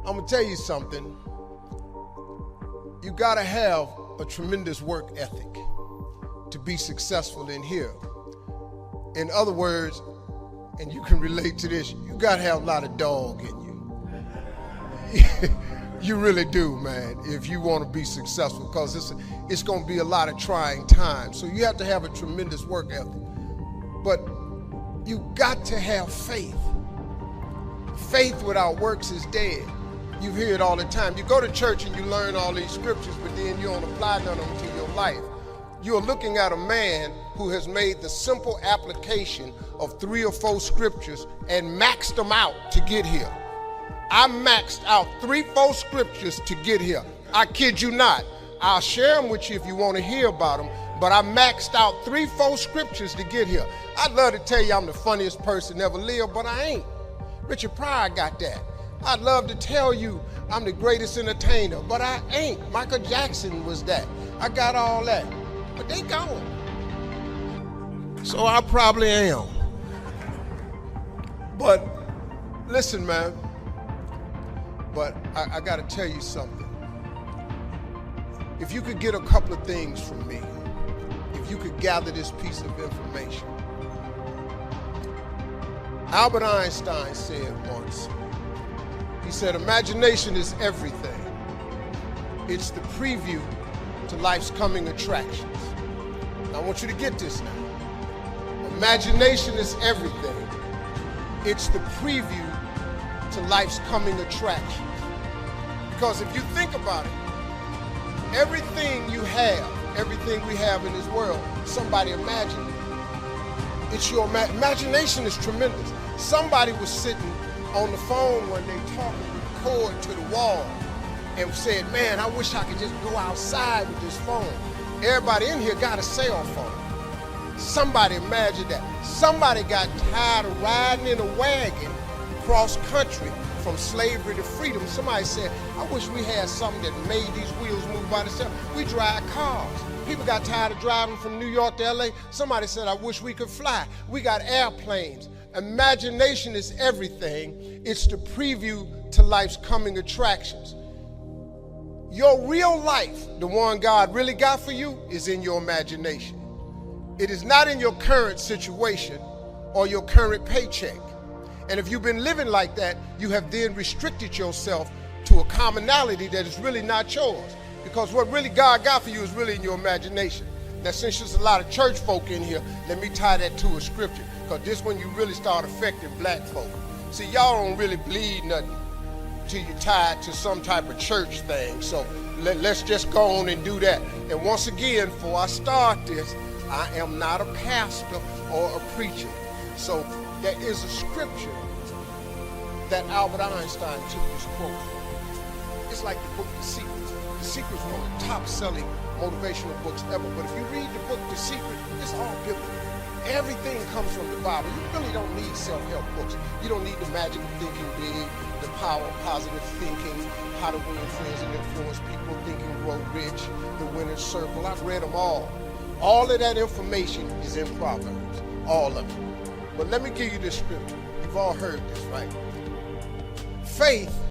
I'm gonna tell you something. You gotta have a tremendous work ethic to be successful in here. In other words, and you can relate to this, you gotta have a lot of dog in you. You really do, man, if you want to be successful, because it's going to be a lot of trying times. So you have to have a tremendous work ethic. But you got to have faith. Faith without works is dead. You hear it all the time. You go to church and you learn all these scriptures, but then you don't apply none of them to your life. You're looking at a man who has made the simple application of 3 or 4 scriptures and maxed them out to get here. I maxed out 3, 4 scriptures to get here. I kid you not. I'll share them with you if you want to hear about them, but I maxed out 3, 4 scriptures to get here. I'd love to tell you I'm the funniest person ever lived, but I ain't. Richard Pryor got that. I'd love to tell you I'm the greatest entertainer, but I ain't. Michael Jackson was that. I got all that, but they gone. So I probably am. But listen, man. But I got to tell you something. If you could get a couple of things from me, if you could gather this piece of information. Albert Einstein said once, he said, imagination is everything. It's the preview to life's coming attractions. Now, I want you to get this now. Imagination is everything. It's the preview to life's coming attractions. Because if you think about it, everything you have, everything we have in this world, somebody imagined it. It's your imagination is tremendous. Somebody was sitting on the phone one day talking with the cord to the wall and said, man, I wish I could just go outside with this phone. Everybody in here got a cell phone. Somebody imagined that. Somebody got tired of riding in a wagon cross country from slavery to freedom. Somebody said, I wish we had something that made these wheels move by themselves. We drive cars. People got tired of driving from New York to LA. Somebody said, I wish we could fly. We got airplanes. Imagination is everything. It's the preview to life's coming attractions. Your real life, the one God really got for you, is in your imagination. It is not in your current situation or your current paycheck. And if you've been living like that, you have then restricted yourself to a commonality that is really not yours. Because what really God got for you is really in your imagination. Now, since there's a lot of church folk in here, let me tie that to a scripture. Because this one you really start affecting black folk. See, y'all don't really bleed nothing till you tie it to some type of church thing. So let's just go on and do that. And once again, before I start this, I am not a pastor or a preacher. So there is a scripture that Albert Einstein took this quote from. It's like the book The Secret. The Secret is one of the top-selling motivational books ever. But if you read the book The Secret, it's all biblical. Everything comes from the Bible. You really don't need self-help books. You don't need the magic of thinking big, the power of positive thinking, how to win friends and influence people, Think and Grow Rich, The Winner's Circle. I've read them all. All of that information is in Proverbs, all of it. But let me give you this scripture. You've all heard this, right? Faith